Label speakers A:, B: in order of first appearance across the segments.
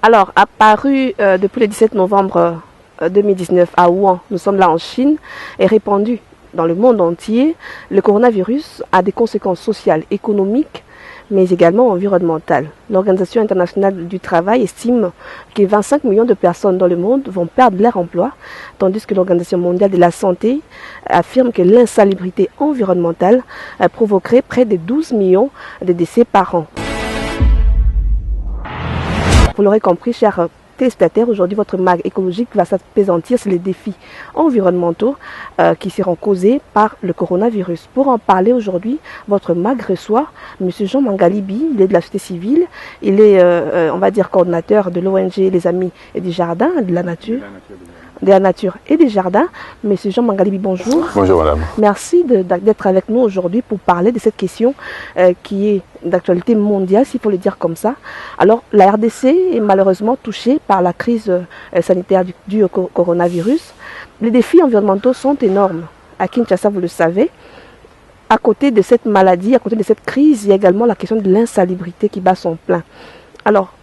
A: Alors, apparu depuis le 17 novembre 2019 à Wuhan, nous sommes là en Chine, et répandu dans le monde entier, le coronavirus a des conséquences sociales, économiques, mais également environnementales. L'Organisation internationale du travail estime que 25 millions de personnes dans le monde vont perdre leur emploi, tandis que l'Organisation mondiale de la santé affirme que l'insalubrité environnementale provoquerait près de 12 millions de décès par an. Vous l'aurez compris, chers téléspectateurs, aujourd'hui votre mag écologique va s'apaisantir sur les défis environnementaux qui seront causés par le coronavirus. Pour en parler aujourd'hui, votre mag reçoit M. Jean Mangalibi, il est de la société civile, il est, on va dire, coordinateur de l'ONG Les Amis et du Jardin, de la Nature. De la Nature et des Jardins. Monsieur Jean Mangalibi, bonjour.
B: Bonjour madame.
A: Merci d'être avec nous aujourd'hui pour parler de cette question qui est d'actualité mondiale, s'il faut le dire comme ça. Alors, la RDC est malheureusement touchée par la crise sanitaire due au coronavirus. Les défis environnementaux sont énormes. À Kinshasa, vous le savez. À côté de cette maladie, à côté de cette crise, il y a également la question de l'insalubrité qui bat son plein. Alors,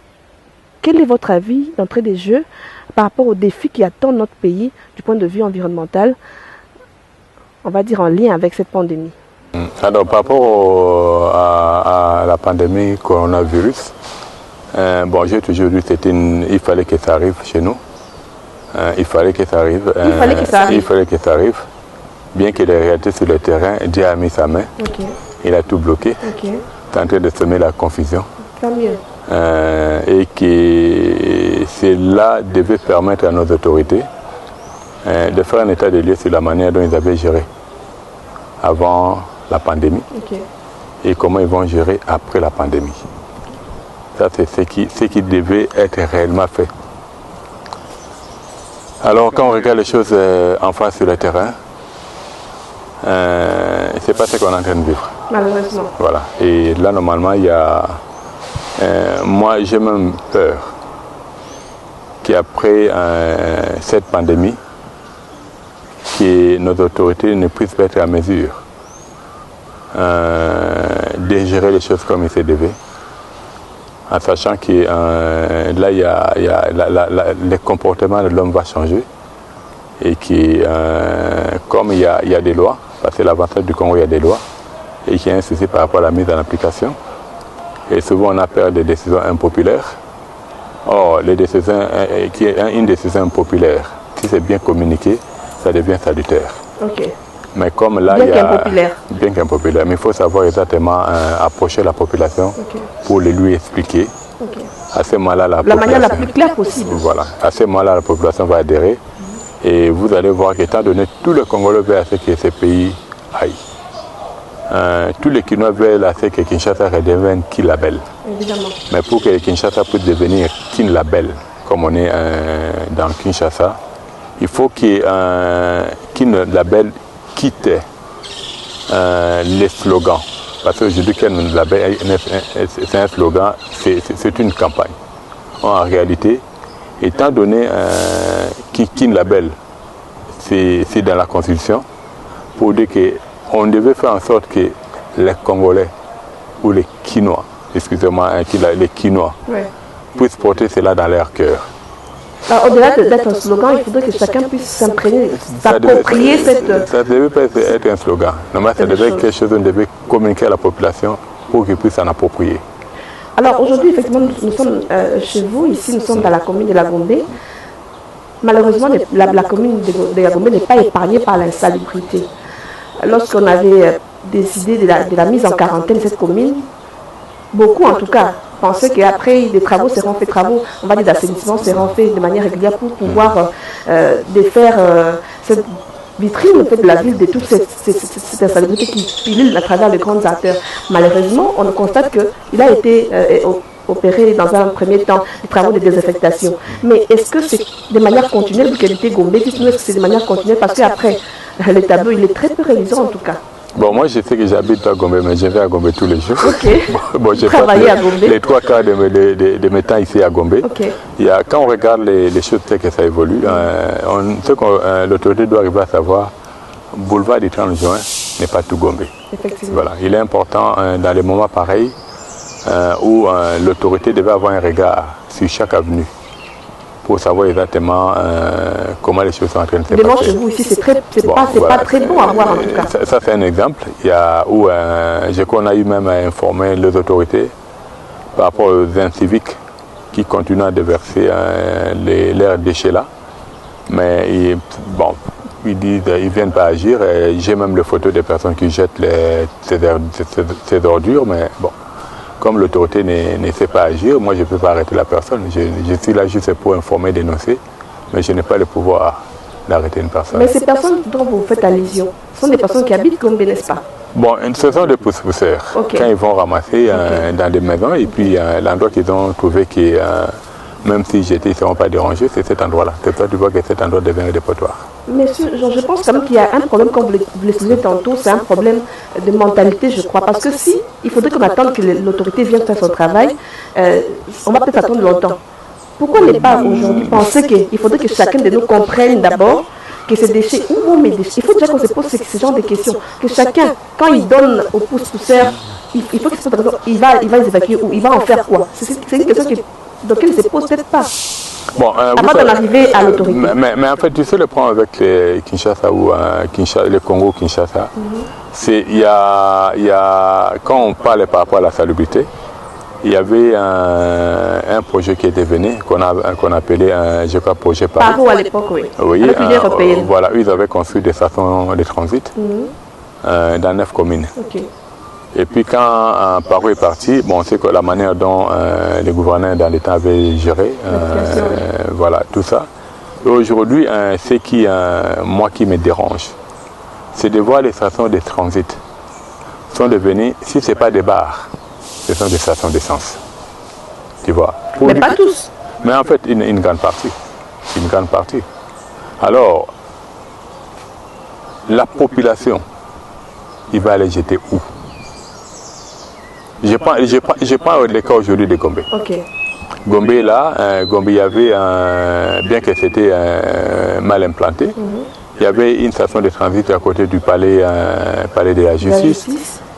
A: quel est votre avis d'entrée des jeux par rapport aux défis qui attendent notre pays du point de vue environnemental, on va dire en lien avec cette pandémie?
B: Alors par rapport à la pandémie coronavirus, bon, j'ai toujours dit qu'il fallait que ça arrive chez nous. Il fallait que ça arrive. Il fallait que ça arrive. Bien que les réalités sur le terrain, Dieu a mis sa main. Okay. Il a tout bloqué. Okay. Tenté de semer la confusion.
A: Tant mieux.
B: Et que cela devait permettre à nos autorités de faire un état de lieu sur la manière dont ils avaient géré avant la pandémie. Okay. Et comment ils vont gérer après la pandémie. Ça, c'est ce qui devait être réellement fait. Alors, quand on regarde les choses en face sur le terrain, c'est pas ce qu'on est en train de vivre.
A: Malheureusement.
B: Voilà. Et là, normalement, il y a... moi, j'ai même peur qu'après cette pandémie, que nos autorités ne puissent pas être à mesure de gérer les choses comme il se devait, en sachant que là, le comportement de l'homme va changer et que comme il y a des lois, parce que l'avantage du Congo, il y a des lois, et qu'il y a un souci par rapport à la mise en application. Et souvent on a peur des décisions impopulaires. Or, une décision impopulaire, si c'est bien communiqué, ça devient salutaire.
A: Okay.
B: Mais comme là, bien qu'impopulaire, mais il faut savoir exactement approcher la population pour lui expliquer. À ce moment-là, la
A: manière la plus claire possible.
B: Voilà. À ce moment-là, la population va adhérer. Et vous allez voir qu'étant donné tout le Congolais veut à ce que ces pays aillent. Tous les Kinois veulent à ce que Kinshasa redevienne Kin-Label. Mais pour que Kinshasa puisse devenir Kin-Label, comme on est dans Kinshasa, il faut que Kin-Label quitte les slogans. Parce qu'aujourd'hui, Kin-Label, c'est un slogan, c'est une campagne. En réalité, étant donné Kin-Label, c'est dans la Constitution, pour dire que on devait faire en sorte que les Congolais ou les Kinois, excusez-moi, les Kinois, puissent porter cela dans leur cœur.
A: Au-delà d'être un slogan, il faudrait que chacun puisse s'imprégner, s'approprier cette...
B: Ça ne devait pas être un slogan. Normalement, ça devait être quelque chose qu'on devait communiquer à la population pour qu'ils puissent s'en approprier.
A: Alors aujourd'hui, effectivement, nous sommes chez vous, ici nous sommes dans la commune de la Gombe. Malheureusement, la commune de la Gombe n'est pas épargnée par l'insalubrité. Lorsqu'on avait décidé de la mise en quarantaine de cette commune, beaucoup en tout cas pensaient qu'après des travaux seront faits, on va dire d'assainissement seront faits de manière régulière pour pouvoir défaire cette vitrine en fait, de la ville de toute cette insalubrité qui pilule à travers les grandes artères. Malheureusement, on constate qu'il a été opéré dans un premier temps des travaux de désinfectation. Mais est-ce que c'est de manière continuelle, vu qu'elle était gombée, dites-nous est-ce que c'est de manière continuelle, parce qu'après, le tableau, il est très peu réalisant en tout cas.
B: Bon, moi je sais que j'habite à Gombe, mais je vais à Gombe tous les jours.
A: Ok.
B: Bon, j'ai
A: travaillé à Gombe.
B: Les 3 quarts de mes temps ici à Gombe. Okay. Quand on regarde les choses telles que ça évolue, ce que l'autorité doit arriver à savoir, boulevard du 30 juin n'est pas tout Gombe.
A: Effectivement.
B: Voilà. Il est important dans les moments pareils où l'autorité devait avoir un regard sur chaque avenue pour savoir exactement comment les choses sont en train de se
A: Devant
B: passer.
A: chez vous ici, c'est
B: Bon,
A: pas
B: voilà.
A: très bon à voir en tout cas.
B: Ça c'est un exemple. Il y a où qu'on a eu même à informer les autorités par rapport aux inciviques qui continuent à déverser leurs déchets là. Mais bon, ils disent ils ne viennent pas agir. J'ai même les photos des personnes qui jettent ces ordures, mais bon, comme l'autorité ne sait pas agir, moi je ne peux pas arrêter la personne. Je suis là juste pour informer, dénoncer, mais je n'ai pas le pouvoir d'arrêter une personne.
A: Mais ces personnes dont vous faites allusion sont des personnes qui habitent Gombe, n'est-ce pas?
B: Bon, ce sont des pousse-pousseurs.
A: Okay.
B: Quand ils vont ramasser dans des maisons, et puis l'endroit qu'ils ont trouvé qui même si j'étais, ils ne seront pas dérangés, c'est cet endroit-là. C'est toi, tu vois que cet endroit devient un dépotoir.
A: Monsieur, je pense quand même qu'il y a un problème, comme vous l'expliquez tantôt, c'est un problème de mentalité, je crois. Parce que si, il faudrait qu'on attende que l'autorité vienne faire son travail, on va peut-être attendre longtemps. Pourquoi ne pas aujourd'hui penser qu'il faudrait que chacun de nous comprenne d'abord que ces déchets, où vont mes déchets? Il faut déjà qu'on se pose ce genre de questions. Que chacun, quand il donne aux pousse-pousseurs, il faut qu'il se pose il va les évacuer ou il va en faire quoi? C'est une question donc elle ne se pose peut-être pas.
B: Bon,
A: avant d'en arriver à l'autorité.
B: Mais en fait, tu sais, le problème avec les Kinshasa ou le Congo-Kinshasa, c'est quand on parlait par rapport à la salubrité, il y avait un projet qui était venu, qu'on appelait, je crois, projet Paris.
A: Paro à l'époque, oui.
B: Oui,
A: avec l'Union européenne.
B: Voilà, ils avaient construit des stations de transit dans 9 communes.
A: Okay.
B: Et puis quand Paro est parti, bon, on sait que la manière dont les gouverneurs dans l'État avaient géré, voilà, tout ça. Et aujourd'hui, moi qui me dérange, c'est de voir les stations de transit sont devenues, si ce n'est pas des bars, ce sont des stations d'essence. Tu vois.
A: Mais pas tous.
B: Mais en fait, une grande partie. Une grande partie. Alors, la population, il va aller jeter où? Je prends le cas aujourd'hui de Gombe.
A: Okay.
B: Gombe là, Gombe, il y avait, bien que c'était mal implanté, il y avait une station de transit à côté du palais de la Justice.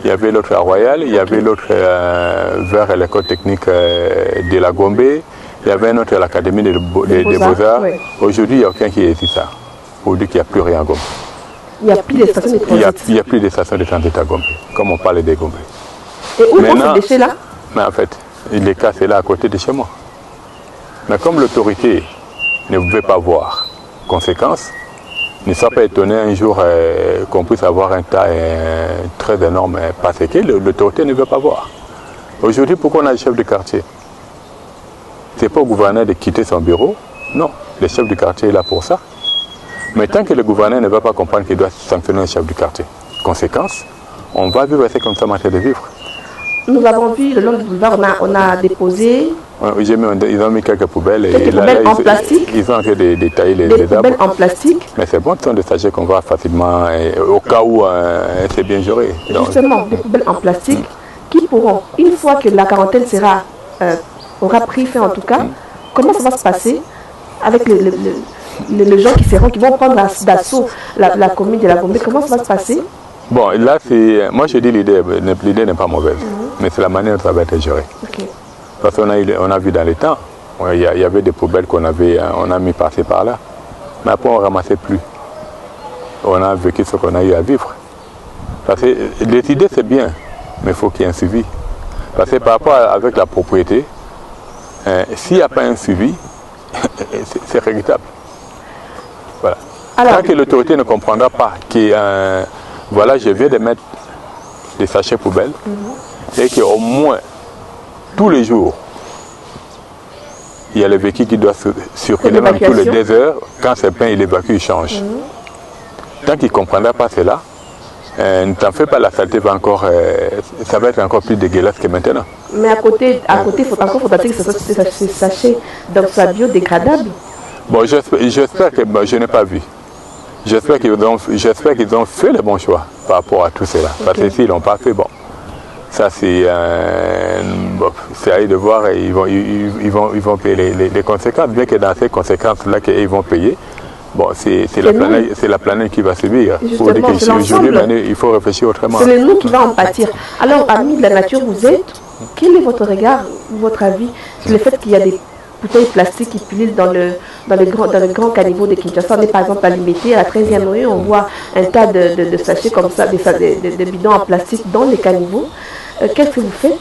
B: Il y avait l'autre à Royal, il y avait l'autre vers l'école technique de la Gombe, il y avait un autre à l'Académie des Beaux-Arts. Oui. Aujourd'hui, il n'y a aucun qui dit ça. Pour dire qu'il n'y a plus rien à Gombe.
A: Il n'y a plus de stations de transit.
B: Il n'y a plus de stations de transit à Gombe, comme on parlait des Gombe.
A: Et où sont ces déchets-là?
B: Mais en fait, les cas, c'est là à côté de chez moi. Mais comme l'autorité ne veut pas voir conséquences, ne sois pas étonné un jour qu'on puisse avoir un tas très énorme parce que l'autorité ne veut pas voir. Aujourd'hui, pourquoi on a le chef de quartier? Ce n'est pas au gouverneur de quitter son bureau. Non, le chef du quartier est là pour ça. Mais tant que le gouverneur ne va pas comprendre qu'il doit sanctionner le chef du quartier, conséquence, on va vivre assez comme ça en train de vivre.
A: Nous avons vu le long du boulevard, on a déposé.
B: Oui, ils ont mis quelques poubelles.
A: Quelques poubelles en plastique.
B: Ils ont en train de détailler les
A: poubelles arbres. En plastique.
B: Mais c'est bon, ce sont des sachets qu'on voit facilement au cas où c'est bien géré.
A: Justement, des poubelles en plastique qui pourront, une fois que la quarantaine aura pris fin en tout cas, comment ça va se passer avec les gens qui vont prendre d'assaut la commune de la Gombe? Comment ça va se passer?
B: Bon, là, moi je dis l'idée n'est pas mauvaise, mais c'est la manière dont ça va être géré.
A: Okay.
B: Parce qu'on a vu dans les temps, il y avait des poubelles on a mis passer par là, mais après on ne ramassait plus. On a vécu ce qu'on a eu à vivre. Parce que les idées c'est bien, mais il faut qu'il y ait un suivi. Parce que par rapport avec la propriété, s'il n'y a pas un suivi, c'est regrettable. Voilà. Alors, tant que l'autorité ne comprendra pas que voilà, je viens de mettre des sachets poubelles et qu'au moins tous les jours, il y a le véhicule qui doit circuler même tous les 2 heures. Quand c'est plein, il évacue, il change. Tant qu'il ne comprendra pas cela, ne t'en fais pas, la saleté va encore, ça va être encore plus dégueulasse que maintenant.
A: Mais à côté, il faudra que ces sachets soient biodégradables.
B: Bon, j'espère que je n'ai pas vu. J'espère qu'ils ont fait le bon choix par rapport à tout cela. Okay. Parce que s'ils ne l'ont pas fait, bon, ça c'est à eux de voir et ils vont payer les conséquences. Bien que dans ces conséquences-là qu'ils vont payer, bon, c'est la planète qui va subir. Pour dire qu'aujourd'hui, il faut réfléchir autrement.
A: C'est nous qui va en pâtir. Alors, amis de la nature, vous êtes, Quel est votre regard, votre avis sur le fait qu'il y a des bouteilles plastiques qui pullulent dans le grand caniveau de Kinshasa? On est par exemple à Limité, à la 13e rue, on voit un tas de sachets comme ça, des bidons en plastique dans les caniveaux. Qu'est-ce que vous faites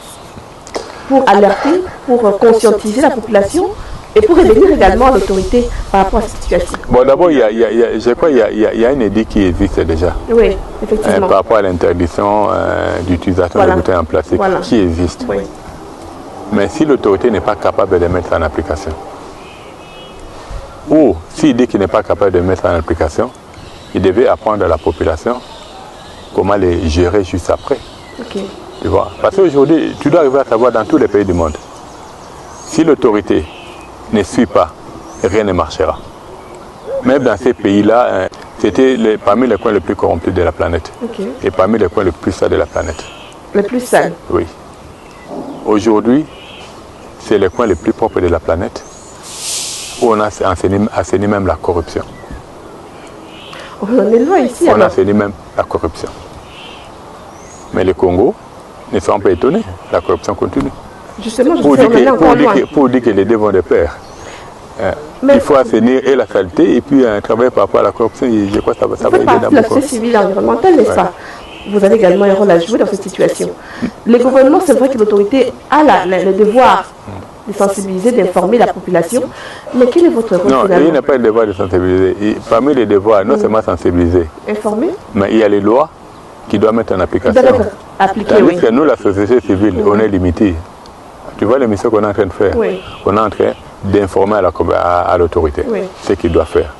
A: pour alerter, pour conscientiser la population et pour révéler également l'autorité par rapport à cette situation?
B: Bon, d'abord, je crois qu'il y a une édite qui existe déjà.
A: Oui, effectivement.
B: Par rapport à l'interdiction d'utilisation de bouteilles en plastique qui existe.
A: Oui.
B: Mais si l'autorité n'est pas capable de mettre en application, ou s'il dit qu'il n'est pas capable de mettre en application, il devait apprendre à la population comment les gérer juste après.
A: Okay.
B: Tu vois? Parce qu'aujourd'hui, tu dois arriver à savoir dans tous les pays du monde, si l'autorité ne suit pas, rien ne marchera. Même dans ces pays-là, c'était parmi les coins les plus corrompus de la planète.
A: Okay.
B: Et parmi les coins les plus sales de la planète.
A: Les plus sales? Oui.
B: Aujourd'hui, c'est les coins les plus propres de la planète où on a assaini même la corruption.
A: On est loin ici.
B: On a assaini même la corruption. Mais le Congo ne sont pas étonnés, la corruption continue.
A: Justement,
B: pour dire que les deux vont de pair. Il faut assainir et la saleté et puis travailler par rapport à la corruption. Je crois que ça va aider dans
A: la société civile et environnementale, n'est-ce pas? Vous avez également un rôle à jouer dans cette situation. Les gouvernements, c'est vrai que l'autorité a le devoir de sensibiliser, d'informer la population. Mais quel est votre rôle?
B: Non, il n'a pas le devoir de sensibiliser. Parmi les devoirs, non seulement sensibiliser,
A: informer,
B: mais il y a les lois qui doivent mettre en application. Tandis que nous, la société civile, on est limité. Tu vois l'émission qu'on est en train de faire? On est en train d'informer à l'autorité ce qu'il doit faire.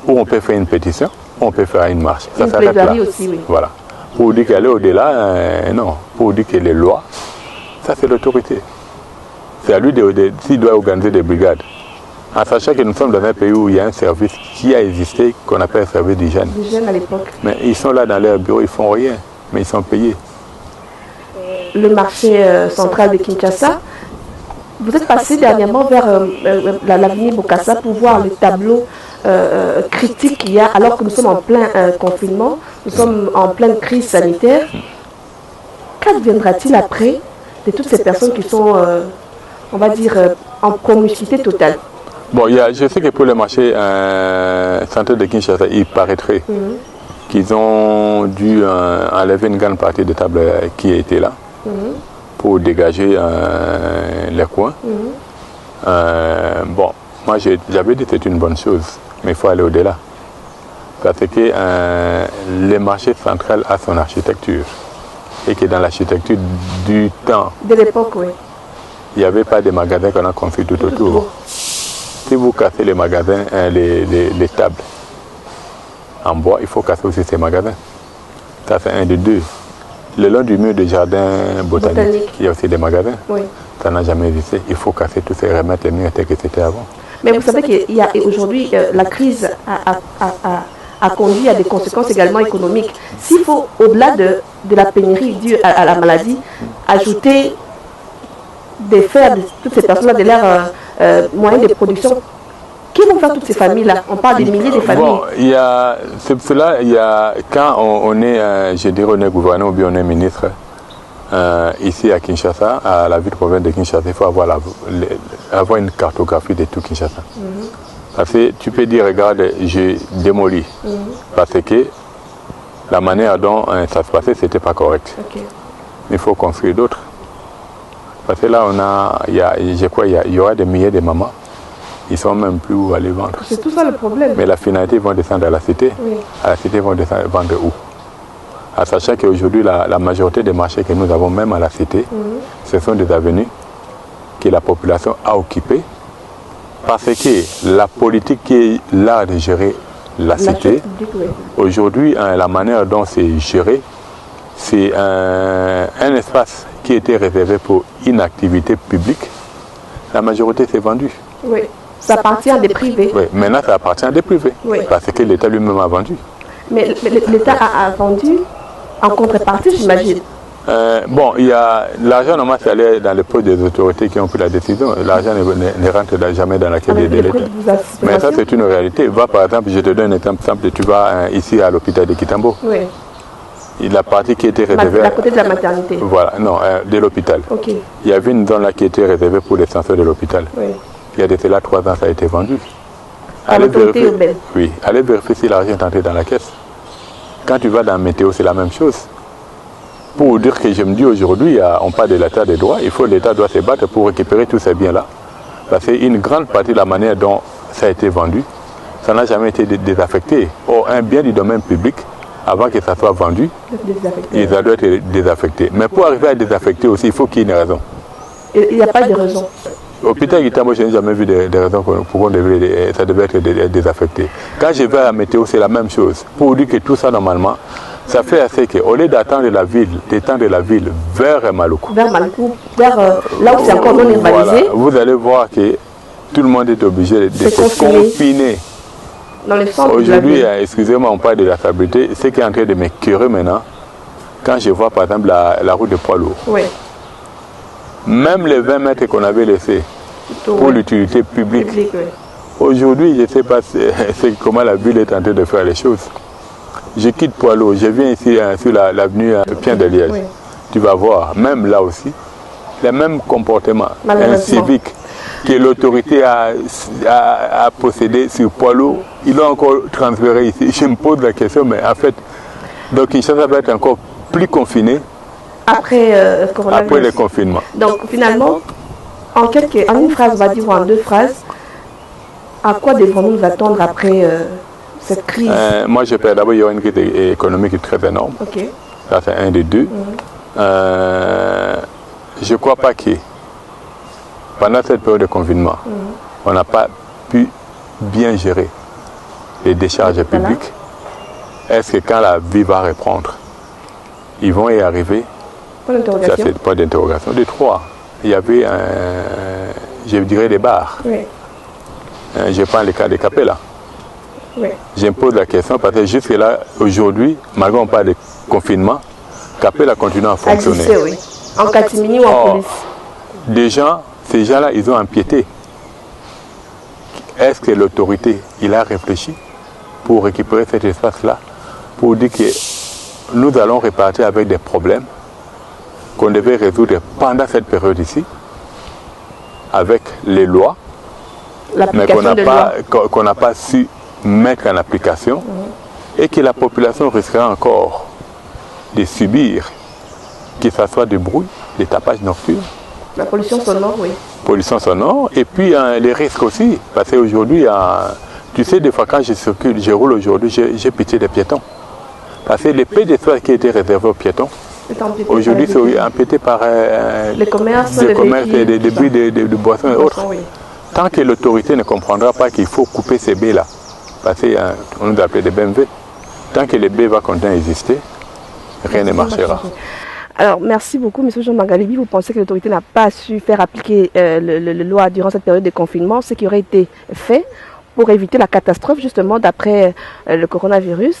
B: Ou on peut faire une pétition, ou on peut faire une marche. Ça s'arrête là.
A: Aussi,
B: voilà. Pour dire qu'aller au-delà, non. Pour dire que les lois, ça c'est l'autorité. C'est à lui s'il doit organiser des brigades. En sachant que nous sommes dans un pays où il y a un service qui a existé, qu'on appelle le service d'hygiène.
A: D'hygiène à l'époque.
B: Mais ils sont là dans leur bureau, ils ne font rien, mais ils sont payés.
A: Le marché central de Kinshasa, vous êtes passé dernièrement vers l'avenue Bokassa pour voir les tableaux critiques qu'il y a alors que nous sommes en plein confinement, nous sommes en pleine crise sanitaire. Qu'adviendra-t-il après de toutes ces personnes qui sont, on va dire, en promiscuité totale?
B: Bon, je sais que pour le marché central de Kinshasa, il paraîtrait qu'ils ont dû enlever une grande partie des tables qui étaient là pour dégager les coins. Bon, moi j'avais dit que c'est une bonne chose, mais il faut aller au-delà. Parce que le marché central a son architecture. Et que dans l'architecture du temps,
A: de l'époque, oui,
B: il n'y avait pas de magasins qu'on a construits tout autour. Si vous cassez les magasins, les tables en bois, il faut casser aussi ces magasins. Ça c'est un des deux. Le long du mur du jardin botanique, il y a aussi des magasins. Oui. Ça n'a jamais existé. Il faut casser tous ces remettre les murs tels que c'était avant.
A: Mais vous savez qu'aujourd'hui, la crise a conduit à des conséquences également économiques. S'il faut, au-delà de la pénurie due à la maladie, ajouter des faits de toutes ces personnes-là, de leurs moyens de production, qui vont faire toutes ces familles-là? On parle des milliers de familles.
B: Bon, c'est cela, quand on est, je dirais, on est gouverneur ou bien on est ministre, ici à Kinshasa, à la ville-province de Kinshasa, il faut avoir une cartographie de tout Kinshasa. Parce que tu peux dire, regarde, j'ai démoli. Parce que la manière dont ça se passait, ce n'était pas correct. Il faut construire d'autres. Parce que là, je crois qu'il y aura des milliers de mamans. Ils ne sont même plus où aller vendre.
A: C'est tout ça le problème.
B: Mais la finalité, ils vont descendre à la cité. À la cité, ils vont descendre vendre où? En sachant qu'aujourd'hui, la majorité des marchés que nous avons, même à la cité, ce sont des avenues que la population a occupées. Parce que la politique qui est là de gérer la cité, aujourd'hui, la manière dont c'est géré, c'est un espace qui était réservé pour une activité publique. La majorité s'est vendue.
A: Oui, ça appartient à des privés.
B: Oui, maintenant ça appartient à des privés. Oui. Parce que l'État lui-même a vendu.
A: Mais l'État a vendu en contrepartie, j'imagine.
B: Bon, l'argent normalement c'est allé dans les poches des autorités qui ont pris la décision. L'argent ne rentre jamais dans la caisse de l'État. Mais ça c'est une réalité. Va par exemple, je te donne un exemple simple, tu vas ici à l'hôpital de Kitambo. Oui. La partie qui était réservée
A: à côté de la maternité.
B: Voilà, non, de l'hôpital.
A: Okay.
B: Il y avait une zone là qui était réservée pour les censeurs de l'hôpital.
A: Oui.
B: Il y a de cela 3 ans, ça a été vendu.
A: À l'autorité urbaine.
B: Oui, allez vérifier si l'argent est entré dans la caisse. Quand tu vas dans Météo, c'est la même chose. Pour dire que je me dis aujourd'hui, on parle de l'État des droits, l'État doit se battre pour récupérer tous ces biens-là. Parce qu'une grande partie de la manière dont ça a été vendu, ça n'a jamais été désaffecté. Or, un bien du domaine public, avant que ça soit vendu, il doit être désaffecté. Mais pour arriver à désaffecter aussi, il faut qu'il y ait une raison.
A: Il n'y a pas de raison.
B: Au Hôpital Guitamo, je n'ai jamais vu des raisons pour qu'on ça devait être désaffecté. Quand je vais à la météo, c'est la même chose. Pour dire que tout ça, normalement, ça fait assez qu'au lieu d'étendre la ville vers Maluku,
A: vers là où c'est encore non urbanisé,
B: voilà, vous allez voir que tout le monde est obligé de se confiner. Aujourd'hui, excusez-moi, on parle de la stabilité. Ce qui est en train de m'écœurer maintenant, quand je vois par exemple la route de poids lourd.
A: Oui.
B: Même les 20 mètres qu'on avait laissés pour l'utilité publique.
A: Oui.
B: Aujourd'hui, je ne sais pas comment la ville est en train de faire les choses. Je quitte Poileau, je viens ici sur l'avenue Pierre de Liège. Oui. Tu vas voir, même là aussi, le même comportement incivique que l'autorité a possédé sur Poileau, ils l'ont encore transféré ici. Je me pose la question, mais en fait, donc Kinshasa va être encore plus confiné après le confinement.
A: Donc finalement, en une phrase, on va dire, ou en 2 phrases, à quoi devons-nous nous attendre après cette crise?
B: Moi, je pense d'abord qu'il y aura une crise économique très énorme.
A: Okay.
B: Ça, c'est un des deux. Je ne crois pas que pendant cette période de confinement, on n'a pas pu bien gérer les décharges publiques. Est-ce que quand la vie va reprendre, ils vont y arriver? Ça, c'est pas d'interrogation. De 3, il y avait, je dirais, des bars.
A: Oui.
B: Je prends le cas de Capella.
A: Oui.
B: Je me pose la question parce que jusque là, aujourd'hui, malgré on parle de confinement, Capella continue à fonctionner.
A: Exister, oui. En catimini ou en police.
B: Ces gens-là, ils ont empiété. Est-ce que l'autorité, il a réfléchi pour récupérer cet espace-là, pour dire que nous allons repartir avec des problèmes qu'on devait résoudre pendant cette période ici, avec les lois, mais qu'on n'a pas su mettre en application, et que la population risquera encore de subir, que ce soit du bruit, des tapages nocturnes.
A: La pollution sonore, oui.
B: Pollution sonore, et puis les risques aussi, parce qu'aujourd'hui, tu sais, des fois quand je circule, je roule aujourd'hui, j'ai pitié des piétons. Parce que les pays d'espace qui étaient réservés aux piétons, aujourd'hui c'est empiété par
A: les commerces,
B: et des débris de boissons et autres. Oui. Tant que l'autorité ne comprendra pas qu'il faut couper ces baies-là, parce qu'on nous appelle des BMW, tant que les baies vont continuer à exister, rien ne marchera.
A: Alors, merci beaucoup, M. Jean Mangalibi. Vous pensez que l'autorité n'a pas su faire appliquer la loi durant cette période de confinement, ce qui aurait été fait pour éviter la catastrophe, justement, d'après le coronavirus.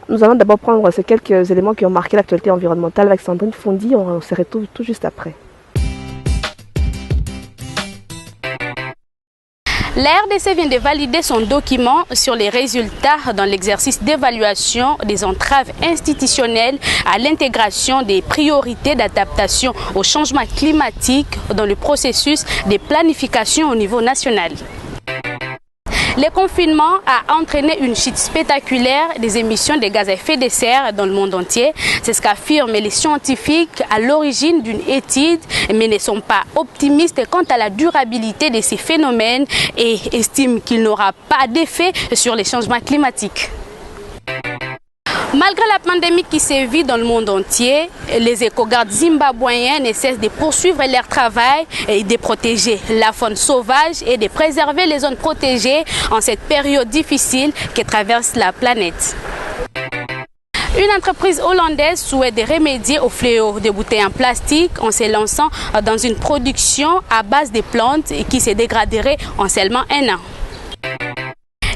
A: Nous allons d'abord prendre ces quelques éléments qui ont marqué l'actualité environnementale avec Sandrine Fondi. On se retrouve tout juste après.
C: La RDC vient de valider son document sur les résultats dans l'exercice d'évaluation des entraves institutionnelles à l'intégration des priorités d'adaptation au changement climatique dans le processus de planification au niveau national. Le confinement a entraîné une chute spectaculaire des émissions de gaz à effet de serre dans le monde entier. C'est ce qu'affirment les scientifiques à l'origine d'une étude, mais ne sont pas optimistes quant à la durabilité de ces phénomènes et estiment qu'il n'aura pas d'effet sur les changements climatiques. Malgré la pandémie qui sévit dans le monde entier, les éco-gardes zimbabwéens ne cessent de poursuivre leur travail et de protéger la faune sauvage et de préserver les zones protégées en cette période difficile que traverse la planète. Une entreprise hollandaise souhaite de remédier au fléau des bouteilles en plastique en se lançant dans une production à base de plantes qui se dégraderait en seulement 1 an.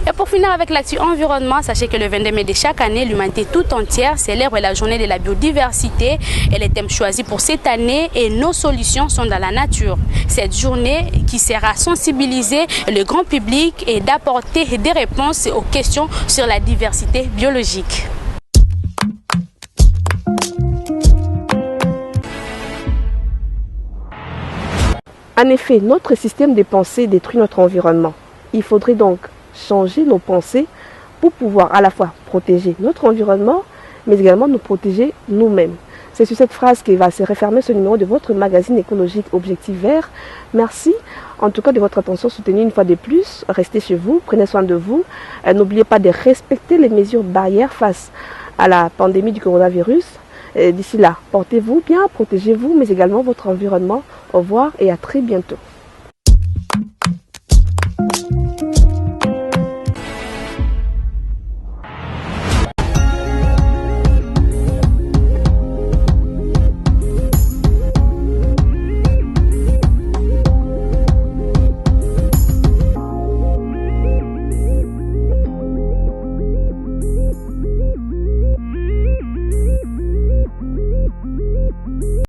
C: Et pour finir avec l'actu environnement, sachez que le 22 mai de chaque année, l'humanité tout entière célèbre la journée de la biodiversité. Et les thèmes choisis pour cette année et nos solutions sont dans la nature. Cette journée qui sert à sensibiliser le grand public et d'apporter des réponses aux questions sur la diversité biologique.
A: En effet, notre système de pensée détruit notre environnement. Il faudrait donc changer nos pensées pour pouvoir à la fois protéger notre environnement, mais également nous protéger nous-mêmes. C'est sur cette phrase que va se refermer ce numéro de votre magazine écologique Objectif Vert. Merci en tout cas de votre attention soutenue une fois de plus. Restez chez vous, prenez soin de vous. N'oubliez pas de respecter les mesures barrières face à la pandémie du coronavirus. D'ici là, portez-vous bien, protégez-vous, mais également votre environnement. Au revoir et à très bientôt.